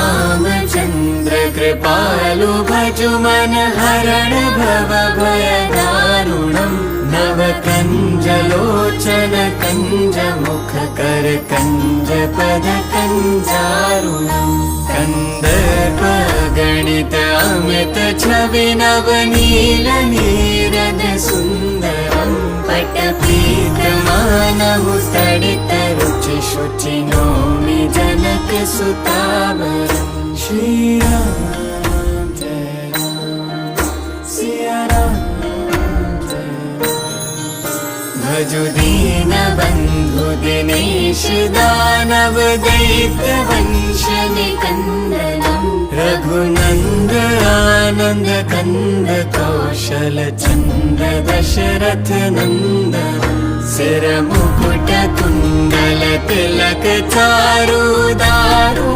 श्रीरामचन्द्र कृपालु भजु मन हरण भव भय दारुणम् नवकञ्जलोचन कञ्जमुख कर कञ्जपद कञ्जारुणम् कन्दर्प गणित अमित छवि नवनील नीरद सुन्दरम् पटपीत मानहु तडित रुचि शुचि नौमि जनक सुतावरम्। श्रीराम जय राम सिया राम जय भजु दीन बंधु दिनेश दानव दैत्य वंश निकंदनम् रघुनंद आनंद कंद कौशल चंद दशरथ नंदनम् सिर मुकुट कुंडल तिलक चारु दारु